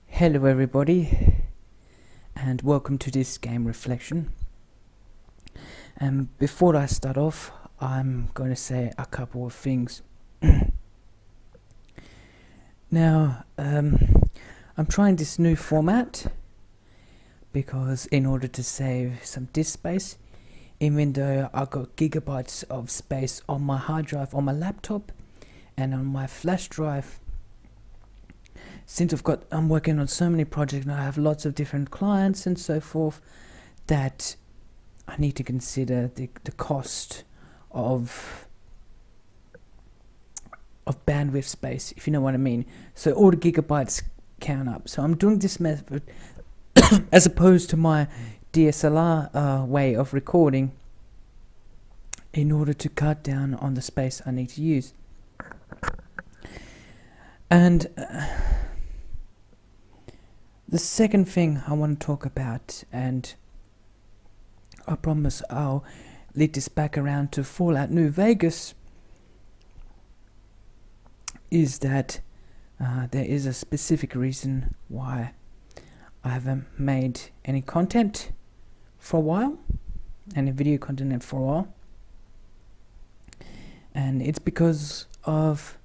Hello everybody, and welcome to this game reflection. And before I start off, I'm going to say a couple of things. Now, I'm trying this new format because in order to save some disk space, even though I got gigabytes of space on my hard drive on my laptop and on my flash drive, since I'm working on so many projects and I have lots of different clients and so forth, that I need to consider the cost of bandwidth space, if you know what I mean. So all the gigabytes count up. So I'm doing this method as opposed to my DSLR way of recording, in order to cut down on the space I need to use. And the second thing I want to talk about, and I promise I'll lead this back around to Fallout New Vegas, is that there is a specific reason why I haven't made any content for a while, any video content for a while, and it's because of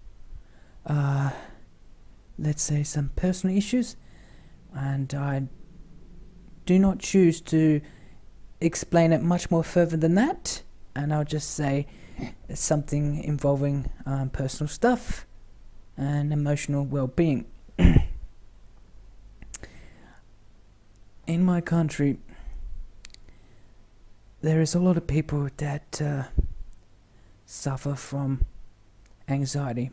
let's say some personal issues, and I do not choose to explain it much more further than that, and I'll just say it's something involving personal stuff and emotional well-being. In my country, there is a lot of people that suffer from anxiety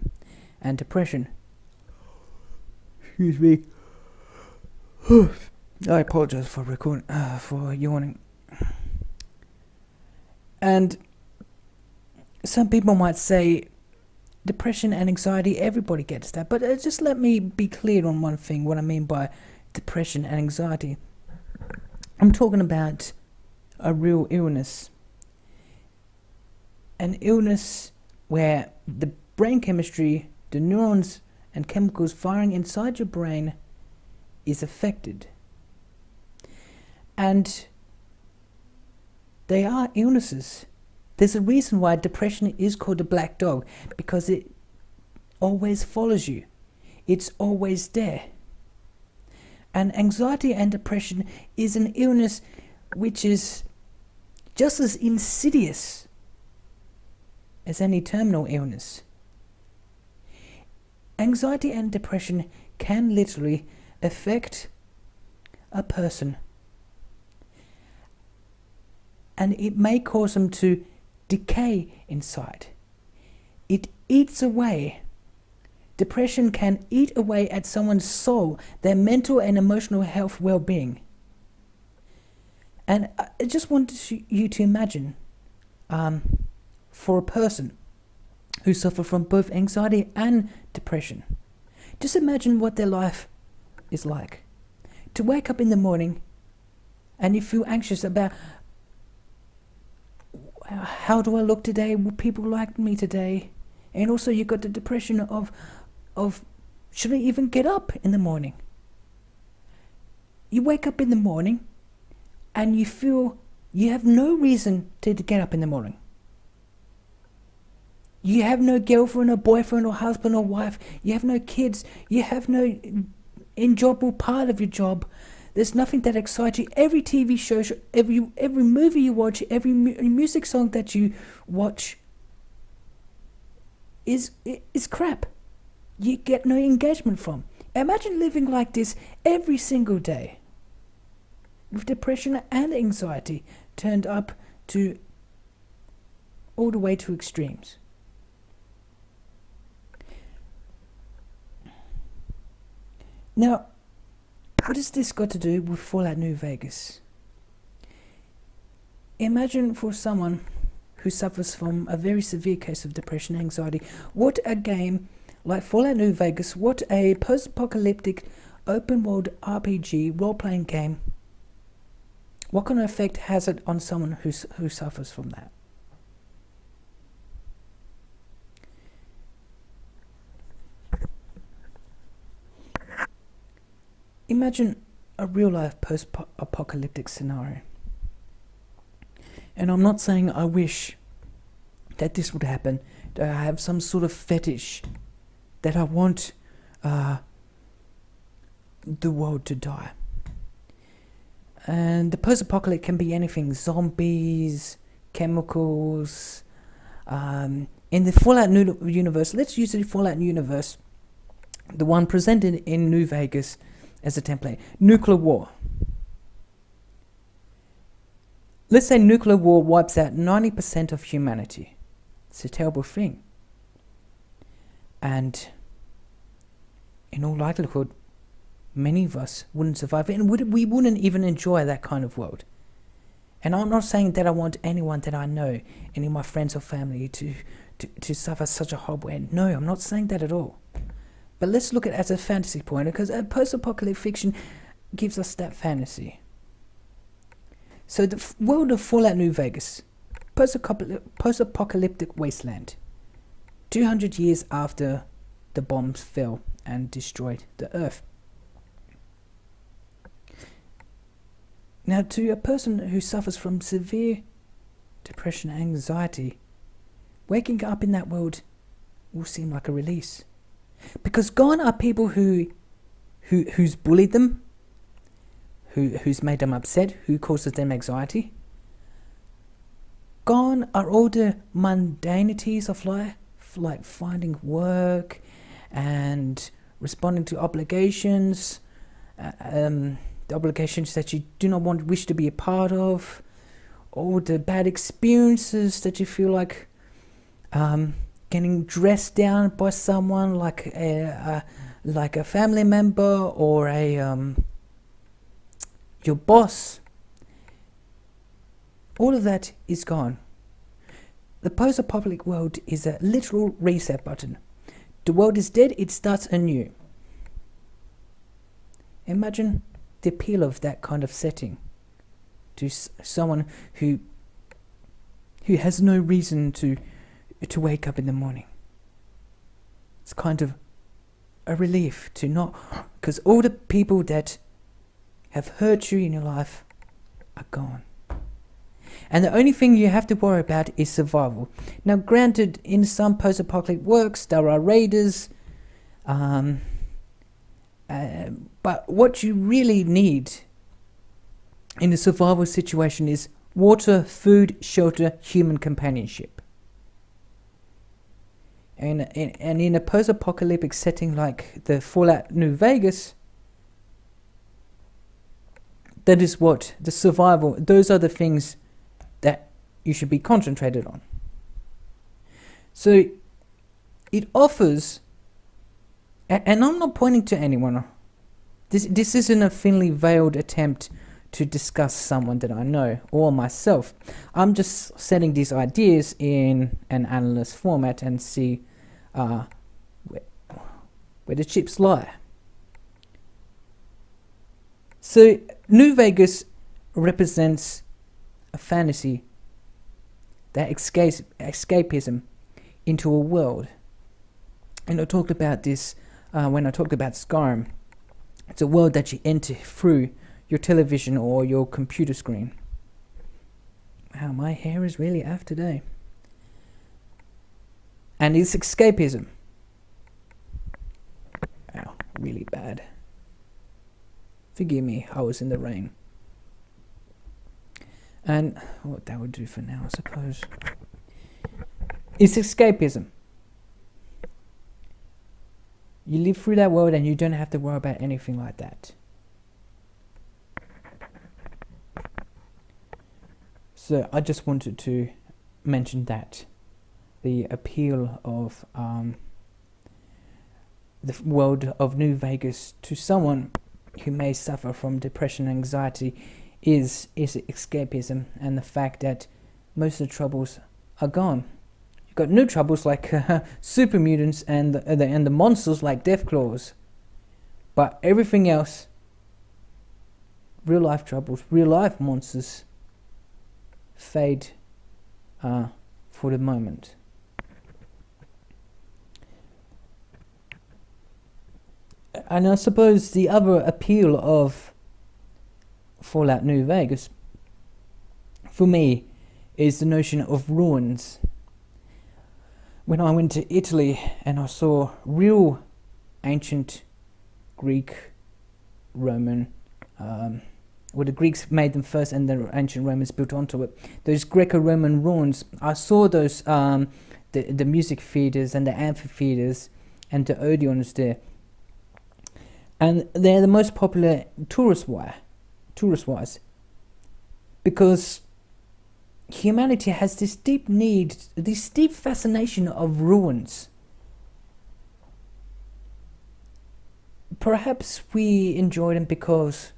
and depression. Excuse me. I apologize for for yawning. And some people might say depression and anxiety, everybody gets that, but just let me be clear on one thing, what I mean by depression and anxiety. I'm talking about a real illness. An illness where the brain chemistry, the neurons and chemicals firing inside your brain is affected. And they are illnesses. There's a reason why depression is called a black dog, because it always follows you. It's always there. And anxiety and depression is an illness which is just as insidious as any terminal illness. Anxiety and depression can literally affect a person, and it may cause them to decay inside. It eats away. Depression can eat away at someone's soul, their mental and emotional health well-being. And I just want you to imagine, for a person who suffers from both anxiety and depression, just imagine what their life is like. To wake up in the morning and you feel anxious about, how do I look today? Will people like me today? And also you've got the depression of should I even get up in the morning? You wake up in the morning and you feel you have no reason to get up in the morning. You have no girlfriend or boyfriend or husband or wife. You have no kids. You have no enjoyable part of your job. There's nothing that excites you. Every TV show, every movie you watch, every music song that you watch is crap. You get no engagement from. Imagine living like this every single day, with depression and anxiety turned up to all the way to extremes. Now, what has this got to do with Fallout New Vegas? Imagine for someone who suffers from a very severe case of depression and anxiety, what a game like Fallout New Vegas, what a post-apocalyptic open-world RPG role-playing game, what kind of effect has it on someone who suffers from that? Imagine a real life post-apocalyptic scenario. And I'm not saying I wish that this would happen, that I have some sort of fetish, that I want the world to die. And the post-apocalyptic can be anything: zombies, chemicals. In the Fallout universe, let's use the Fallout universe, the one presented in New Vegas as a template. Nuclear war. Let's say nuclear war wipes out 90% of humanity. It's a terrible thing. And in all likelihood, many of us wouldn't survive, and we wouldn't even enjoy that kind of world. And I'm not saying that I want anyone that I know, any of my friends or family, to suffer such a horrible end. No, I'm not saying that at all. But let's look at it as a fantasy point, because post-apocalyptic fiction gives us that fantasy. So the world of Fallout New Vegas, post-apocalyptic wasteland, 200 years after the bombs fell and destroyed the Earth. Now, to a person who suffers from severe depression and anxiety, waking up in that world will seem like a release. Because gone are people who's bullied them, who's made them upset, who causes them anxiety. Gone are all the mundanities of life, like finding work and responding to obligations, the obligations that you do not wish to be a part of, all the bad experiences that you feel like getting dressed down by someone, like a family member or your boss. All of that is gone. The post-apocalyptic world is a literal reset button. The world is dead, it starts anew. Imagine the appeal of that kind of setting to someone who has no reason to wake up in the morning. It's kind of a relief to not, because all the people that have hurt you in your life are gone. And the only thing you have to worry about is survival. Now, granted, in some post-apocalyptic works, there are raiders, but what you really need in a survival situation is water, food, shelter, human companionship. And in a post-apocalyptic setting like the Fallout New Vegas, that is what the survival, those are the things that you should be concentrated on. So it offers, and I'm not pointing to anyone. This isn't a thinly veiled attempt to discuss someone that I know or myself. I'm just setting these ideas in an analyst format and see where the chips lie. So New Vegas represents a fantasy that escapism into a world. And I talked about this when I talked about Skyrim. It's a world that you enter through your television or your computer screen. Wow, my hair is really off today. And it's escapism. Wow, really bad. Forgive me, I was in the rain. And what that would do for now, I suppose. It's escapism. You live through that world and you don't have to worry about anything like that. So I just wanted to mention that. The appeal of the world of New Vegas to someone who may suffer from depression and anxiety is escapism, and the fact that most of the troubles are gone. You've got new troubles like super mutants and the monsters like Deathclaws, but everything else, real life troubles, real life monsters, fade for the moment. And I suppose the other appeal of Fallout New Vegas, for me, is the notion of ruins. When I went to Italy and I saw real ancient Greek, Roman, well, the Greeks made them first and the ancient Romans built onto it. Those Greco-Roman ruins, I saw those, the music theatres and the amphitheatres and the Odeons there. And they're the most popular tourist-wise, because humanity has this deep need, this deep fascination of ruins. Perhaps we enjoy them because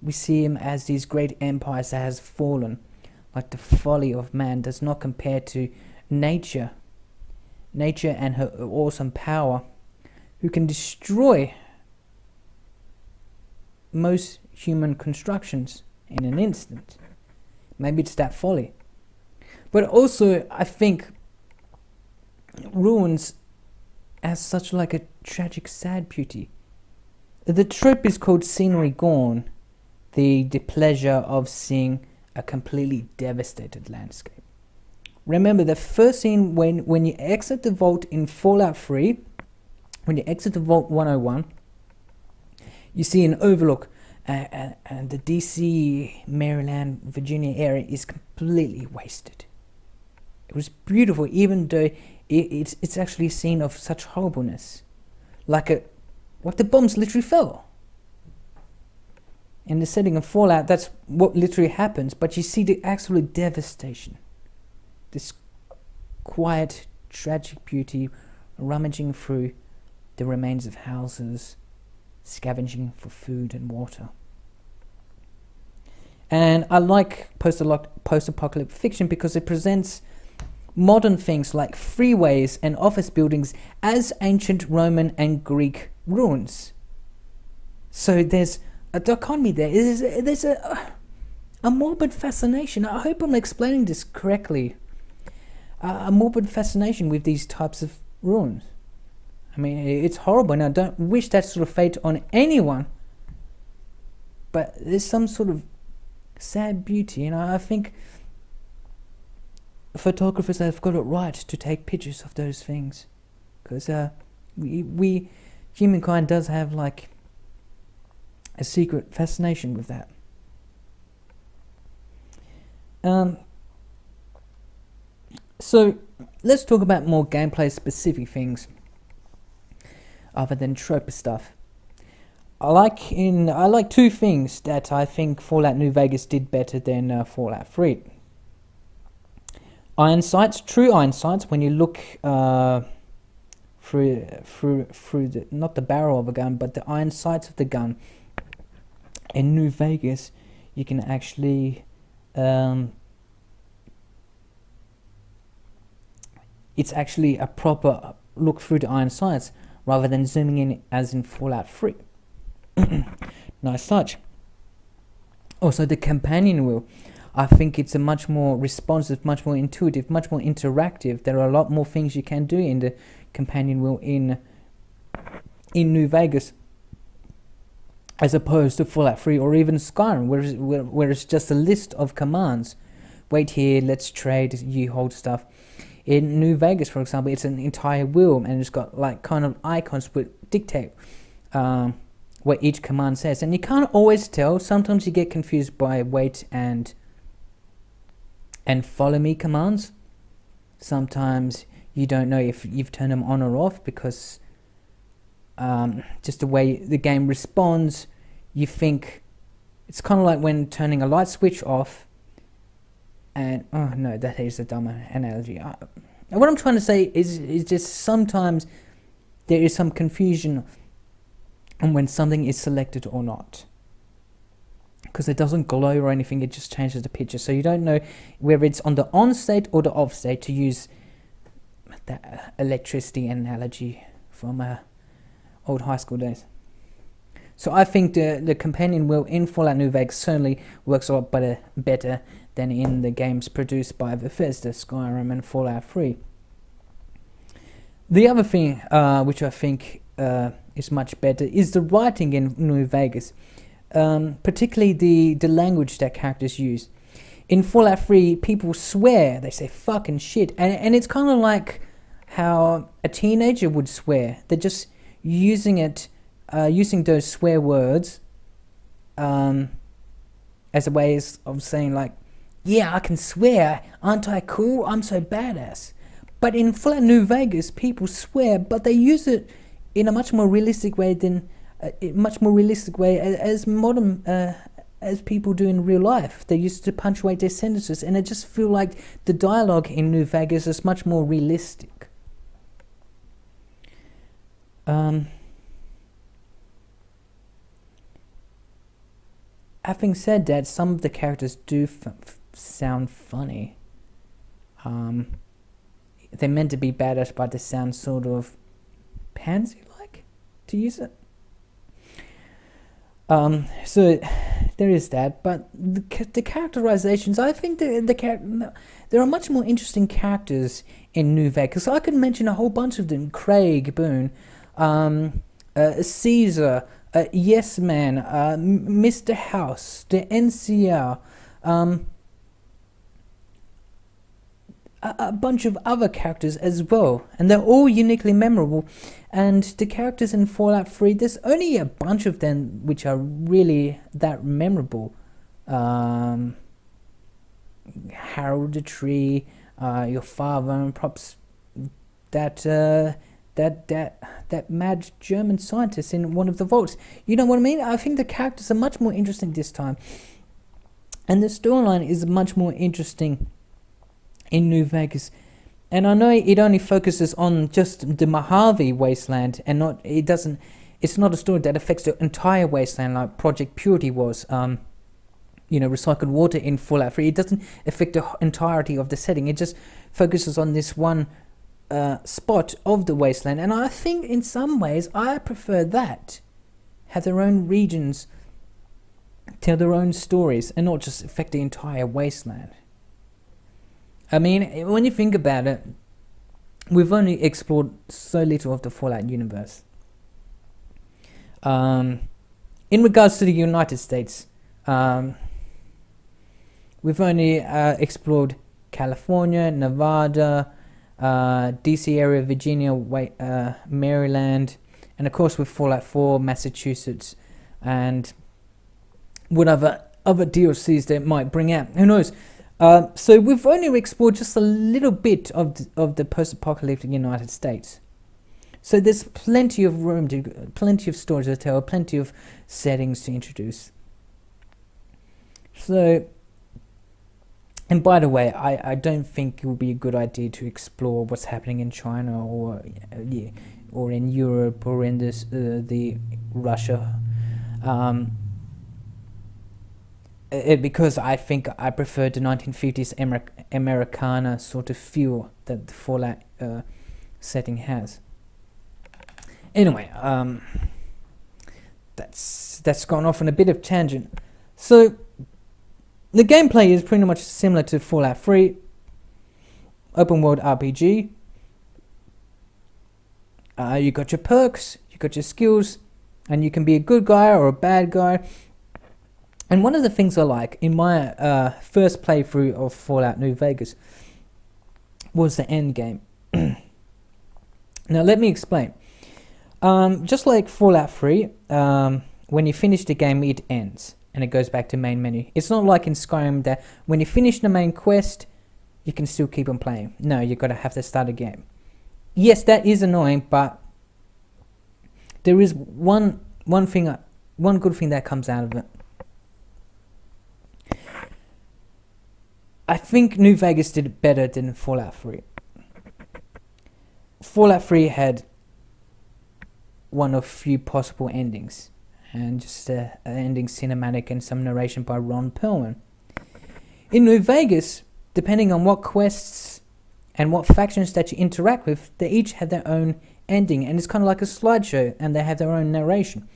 we see them as these great empires that has fallen, like the folly of man does not compare to nature and her awesome power, who can destroy most human constructions in an instant. Maybe it's that folly. But also, I think ruins has such like a tragic, sad beauty. The trope is called scenery gone, the pleasure of seeing a completely devastated landscape. Remember the first scene when you exit the vault in Fallout 3, when you exit the Vault 101, you see an overlook, and the DC, Maryland, Virginia area is completely wasted. It was beautiful, even though it's actually a scene of such horribleness, like the bombs literally fell. In the setting of Fallout, that's what literally happens, but you see the absolute devastation. This quiet, tragic beauty rummaging through the remains of houses, scavenging for food and water. And I like post-apocalyptic fiction because it presents modern things like freeways and office buildings as ancient Roman and Greek ruins. So there's a dichotomy there. There's a morbid fascination. I hope I'm explaining this correctly. A morbid fascination with these types of ruins. I mean, it's horrible, and I don't wish that sort of fate on anyone. But there's some sort of sad beauty, and I think photographers have got it right to take pictures of those things, because we humankind does have like a secret fascination with that. So let's talk about more gameplay specific things other than trope stuff. I like two things that I think Fallout New Vegas did better than Fallout 3. Iron sights, true iron sights. When you look through the, not the barrel of a gun, but the iron sights of the gun. In New Vegas, you can actually it's actually a proper look through the iron sights rather than zooming in as in Fallout 3. Nice touch. Also, the companion wheel. I think it's a much more responsive, much more intuitive, much more interactive. There are a lot more things you can do in the companion wheel in New Vegas, as opposed to Fallout 3 or even Skyrim, where it's just a list of commands. Wait here, let's trade, you hold stuff. In New Vegas, for example, it's an entire wheel, and it's got like kind of icons which dictate what each command says. And you can't always tell. Sometimes you get confused by wait and follow me commands. Sometimes you don't know if you've turned them on or off, because just the way the game responds, you think it's kind of like when turning a light switch off. And oh no, that is a dumb analogy. What I'm trying to say is just sometimes there is some confusion on when something is selected or not, because it doesn't glow or anything. It just changes the picture, so you don't know whether it's on the on state or the off state, to use that electricity analogy from old high school days. So I think the companion wheel in Fallout New Vegas certainly works a lot better than in the games produced by Bethesda, Skyrim and Fallout 3. The other thing which I think is much better is the writing in New Vegas, particularly the language that characters use. In Fallout 3, people swear, they say fucking shit, and it's kind of like how a teenager would swear. They're just using those swear words as a way of saying, like, yeah, I can swear, aren't I cool? I'm so badass. But in Fallout New Vegas, people swear, but they use it in a much more realistic way as modern as people do in real life. They used to punctuate their sentences, and I just feel like the dialogue in New Vegas is much more realistic. Having said that, some of the characters do sound funny. They're meant to be badass, but they sound sort of pansy-like, to use it. So there is that, but the characterizations, I think there are much more interesting characters in New Vegas. I could mention a whole bunch of them: Craig Boone, Caesar, Yes Man, Mr. House, the NCR, a bunch of other characters as well, and they're all uniquely memorable. And the characters in Fallout 3, there's only a bunch of them which are really that memorable. Harold the Tree, your father, and perhaps that mad German scientist in one of the vaults. You know what I mean? I think the characters are much more interesting this time, and the storyline is much more interesting in New Vegas. And I know it only focuses on just the Mojave wasteland, and it's not a story that affects the entire wasteland like Project Purity was. Recycled water in Fallout 3. It doesn't affect the entirety of the setting. It just focuses on this one spot of the wasteland. And I think in some ways I prefer that. Have their own regions, tell their own stories, and not just affect the entire wasteland. I mean, when you think about it, we've only explored so little of the Fallout universe. In regards to the United States, we've only explored California, Nevada, DC area, Virginia, Maryland, and of course with Fallout 4, Massachusetts, and whatever other DLCs they might bring out. Who knows? So we've only explored just a little bit of the post-apocalyptic United States. So there's plenty of room plenty of stories to tell, plenty of settings to introduce. So, and by the way, I don't think it would be a good idea to explore what's happening in China or in Europe or in the Russia. Because I think I prefer the 1950s Americana sort of feel that the Fallout setting has. Anyway, that's gone off on a bit of tangent. So the gameplay is pretty much similar to Fallout 3, open world RPG. You got your perks, you got your skills, and you can be a good guy or a bad guy. And one of the things I like in my first playthrough of Fallout New Vegas was the end game. Now let me explain. Just like Fallout 3, when you finish the game, it ends and it goes back to main menu. It's not like in Skyrim that when you finish the main quest, you can still keep on playing. No, you've got to have to start again. Yes, that is annoying, but there is one good thing that comes out of it. I think New Vegas did it better than Fallout 3. Fallout 3 had one of few possible endings, and just an ending cinematic and some narration by Ron Perlman. In New Vegas, depending on what quests and what factions that you interact with, they each have their own ending, and it's kind of like a slideshow, and they have their own narration.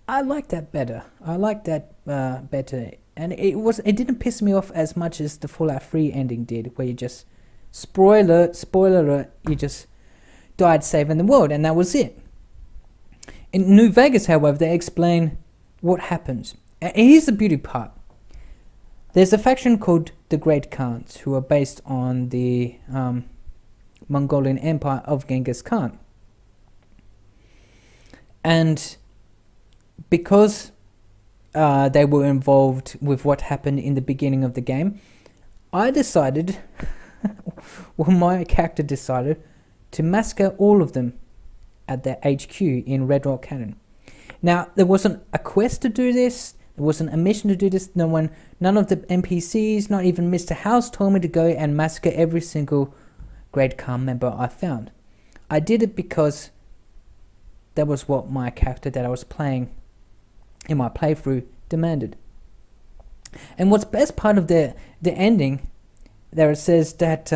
I like that better. Better. And it didn't piss me off as much as the Fallout 3 ending did, where you just spoiler alert, you just died saving the world, and that was it. In New Vegas, however, they explain what happens. And here's the beauty part. There's a faction called the Great Khans, who are based on the Mongolian Empire of Genghis Khan. And because they were involved with what happened in the beginning of the game, I decided, well, my character decided to massacre all of them at their HQ in Red Rock Canyon. Now, there wasn't a quest to do this, there wasn't a mission to do this, none of the NPCs, not even Mr. House told me to go and massacre every single Great Khan member I found. I did it because that was what my character that I was playing in my playthrough demanded. And what's best part of the ending, there it says that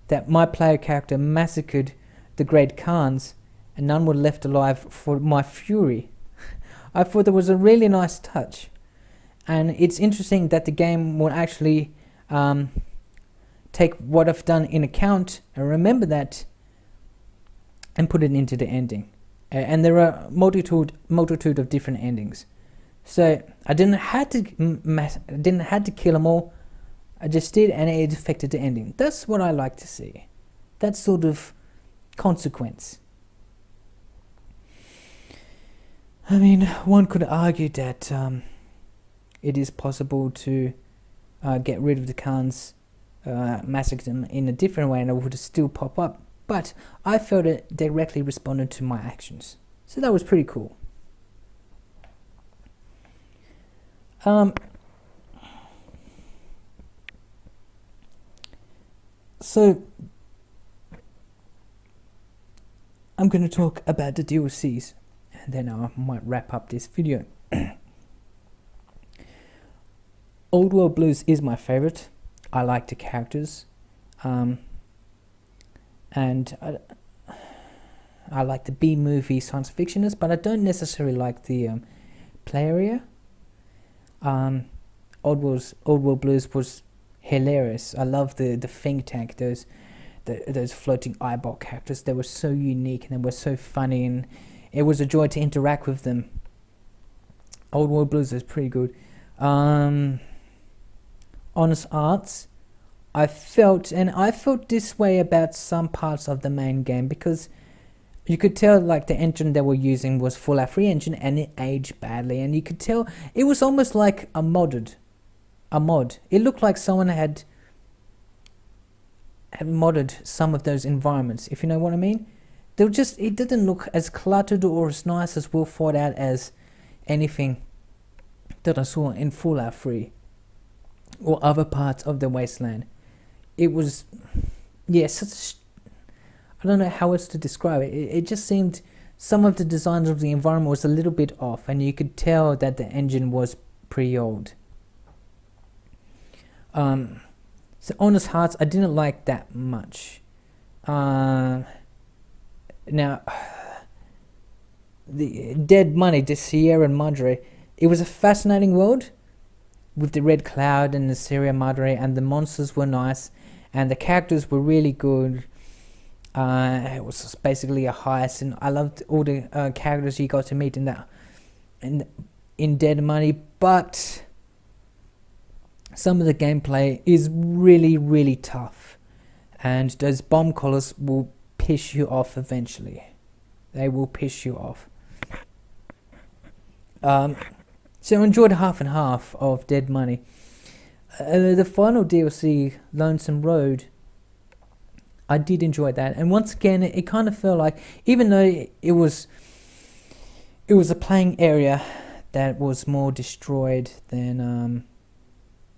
that my player character massacred the Great Khans and none were left alive for my fury. I thought that was a really nice touch, and it's interesting that the game will actually take what I've done in account and remember that and put it into the ending. And there are multitude of different endings. So I didn't have to kill them all. I just did, and it affected the ending. That's what I like to see. That sort of consequence. I mean, one could argue that it is possible to get rid of the Khans, massacre them in a different way, and it would still pop up. But I felt it directly responded to my actions. So that was pretty cool. So I'm going to talk about the DLCs, and then I might wrap up this video. Old World Blues is my favorite. I like the characters. And I like the B-movie science fictionists, but I don't necessarily like the play area. Old World Blues was hilarious. I love the think tank, those floating eyeball characters. They were so unique and they were so funny, and it was a joy to interact with them. Old World Blues is pretty good. Honest Arts, I felt this way about some parts of the main game, because you could tell like the engine they were using was Fallout 3 engine, and it aged badly, and you could tell it was almost like a mod. It looked like someone had modded some of those environments, if you know what I mean. It didn't look as cluttered or as nice as well thought out as anything that I saw in Fallout 3 or other parts of the Wasteland. It was, yeah, I don't know how else to describe it. It just seemed some of the designs of the environment was a little bit off, and you could tell that the engine was pretty old. So Honest Hearts, I didn't like that much. Now, the Dead Money, the Sierra Madre, it was a fascinating world with the Red Cloud and the Sierra Madre, and the monsters were nice, and the characters were really good. It was just basically a heist, and I loved all the characters you got to meet in Dead Money, but some of the gameplay is really, really tough, and those bomb collars will piss you off eventually. They will piss you off. So I enjoyed half and half of Dead Money. The final DLC, Lonesome Road, I did enjoy that, and once again it kind of felt like, even though it was a playing area that was more destroyed than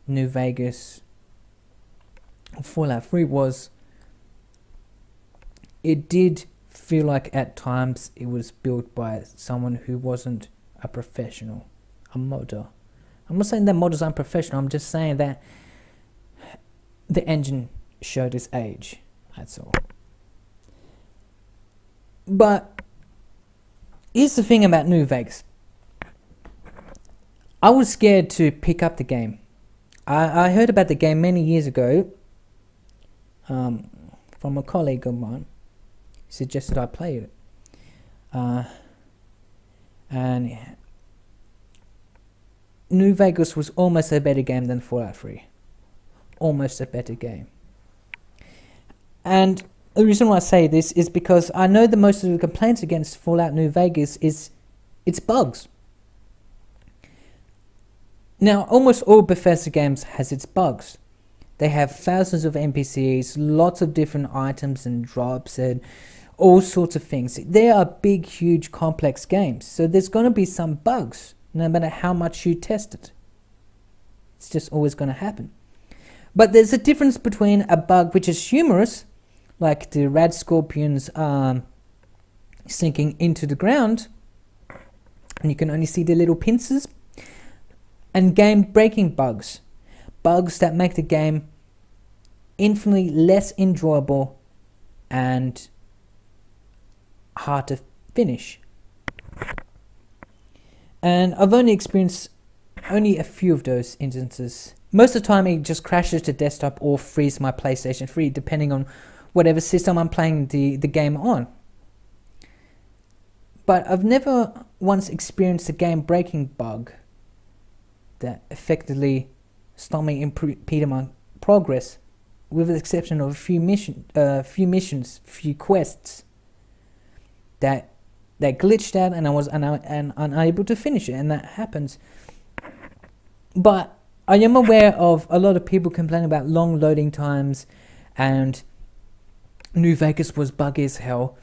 New Vegas Fallout 3 was, it did feel like at times it was built by someone who wasn't a professional, a modder. I'm not saying that modders aren't professional, I'm just saying that the engine showed its age, that's all. But here's the thing about New Vegas. I was scared to pick up the game. I heard about the game many years ago from a colleague of mine. He suggested I play it. And New Vegas was almost a better game than Fallout 3. Almost a better game. And the reason why I say this is because I know that most of the complaints against Fallout New Vegas is its bugs. Now, almost all Bethesda games has its bugs. They have thousands of NPCs, lots of different items and drops and all sorts of things. They are big, huge, complex games. So there's going to be some bugs, no matter how much you test it. It's just always going to happen. But there's a difference between a bug which is humorous, like the rad scorpions sinking into the ground, and you can only see the little pincers, and game-breaking bugs. Bugs that make the game infinitely less enjoyable and hard to finish. And I've only experienced a few of those instances. Most of the time it just crashes to desktop or frees my PlayStation 3, depending on whatever system I'm playing the game on. But I've never once experienced a game-breaking bug that effectively stopped me impeding my progress, with the exception of a few missions, few quests that glitched out and I was unable to finish it, and that happens. But I am aware of a lot of people complaining about long loading times, and New Vegas was buggy as hell.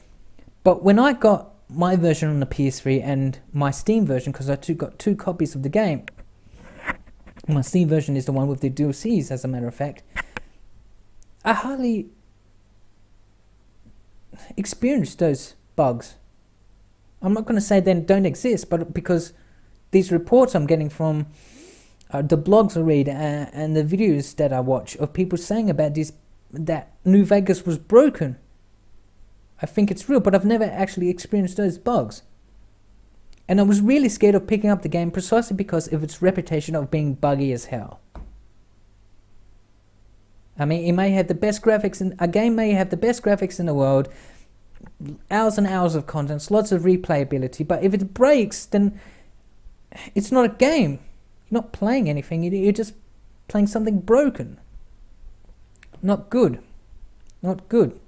But when I got my version on the PS3 and my Steam version, because I got two copies of the game, my Steam version is the one with the DLCs, as a matter of fact, I hardly experienced those bugs. I'm not going to say they don't exist, but because these reports I'm getting from the blogs I read and the videos that I watch of people saying about that New Vegas was broken, I think it's real, but I've never actually experienced those bugs. And I was really scared of picking up the game precisely because of its reputation of being buggy as hell. I mean, it may have the best graphics, a game may have the best graphics in the world, hours and hours of content, lots of replayability, but if it breaks, then it's not a game. You're not playing anything, you're just playing something broken. Not good. Not good.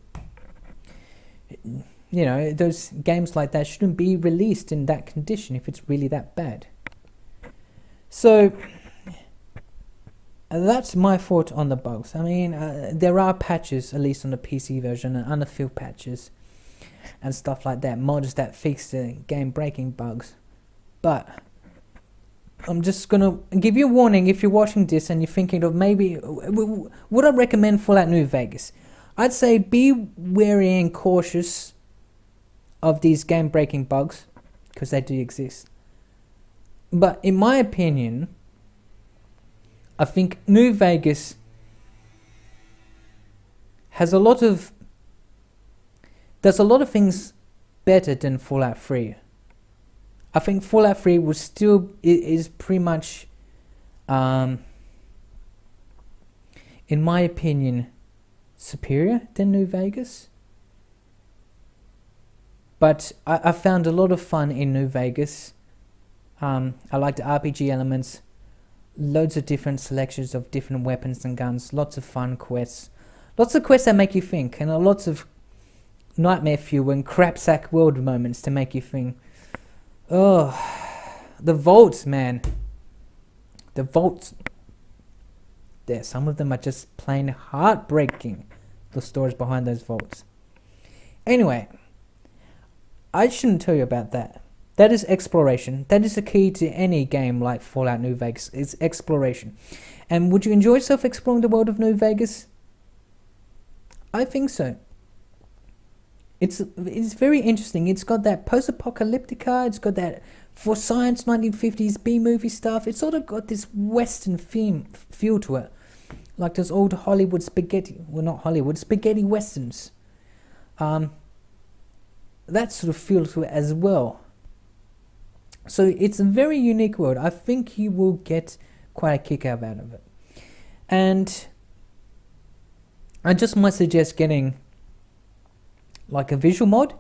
You know, those games like that shouldn't be released in that condition if it's really that bad. So that's my thought on the bugs. I mean, there are patches, at least on the PC version, and unfilled patches and stuff like that, mods that fix the game-breaking bugs. But I'm just gonna give you a warning if you're watching this and you're thinking of maybe, would I recommend Fallout New Vegas? I'd say be wary and cautious of these game-breaking bugs, because they do exist. But in my opinion, I think New Vegas does a lot of things better than Fallout 3. I think Fallout 3 is pretty much, in my opinion, superior than New Vegas. But I found a lot of fun in New Vegas. I like the RPG elements, loads of different selections of different weapons and guns, lots of fun quests, lots of quests that make you think, and lots of nightmare fuel and crapsack world moments to make you think. Oh, the vaults, man. The vaults. There, some of them are just plain heartbreaking, the stories behind those vaults. Anyway, I shouldn't tell you about that. That is exploration. That is the key to any game like Fallout New Vegas. It's exploration. And would you enjoy yourself exploring the world of New Vegas? I think so. It's very interesting. It's got that post-apocalyptic, it's got that for science 1950s B-movie stuff. It's sort of got this Western feel to it. Like those old Hollywood spaghetti, well, not Hollywood, spaghetti westerns. That sort of feel to it as well. So it's a very unique world. I think you will get quite a kick out of it. And I just might suggest getting like a visual mod,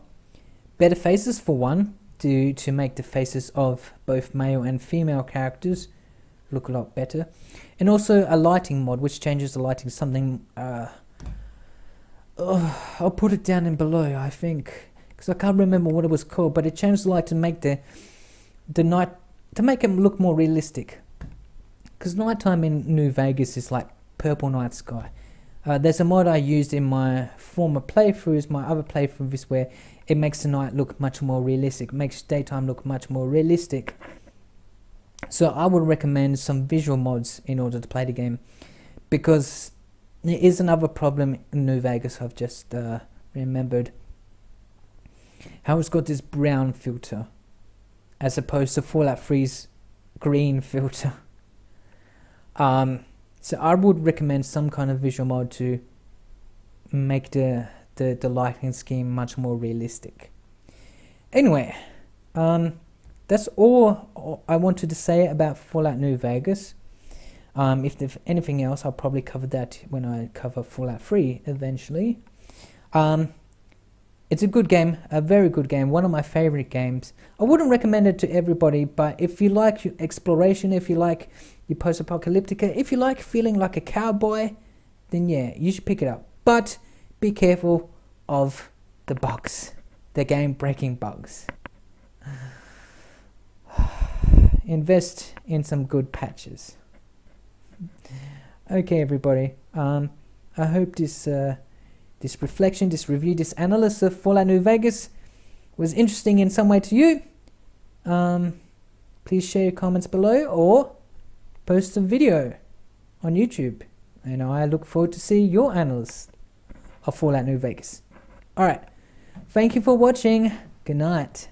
better faces for one, to make the faces of both male and female characters look a lot better, and also a lighting mod which changes the lighting to something. I'll put it down in below, I think, because I can't remember what it was called, but it changed the light to make the night, to make it look more realistic. Because nighttime in New Vegas is like purple night sky. There's a mod I used in my former playthroughs, my other playthroughs, where it makes the night look much more realistic, makes daytime look much more realistic. So I would recommend some visual mods in order to play the game, because there is another problem in New Vegas I've just remembered. How it's got this brown filter as opposed to Fallout 3's green filter. So I would recommend some kind of visual mod to make the lighting scheme much more realistic. Anyway, that's all I wanted to say about Fallout New Vegas. If there's anything else, I'll probably cover that when I cover Fallout 3 eventually. It's a good game, a very good game, one of my favorite games. I wouldn't recommend it to everybody, but if you like exploration, if you like your post-apocalyptica, if you like feeling like a cowboy, then yeah, you should pick it up. But be careful of the bugs, the game-breaking bugs. Invest in some good patches. Okay, everybody. I hope this reflection, this review, this analysis of Fallout New Vegas was interesting in some way to you. Please share your comments below or post a video on YouTube. And I look forward to see your analysis of Fallout New Vegas. Alright. Thank you for watching. Good night.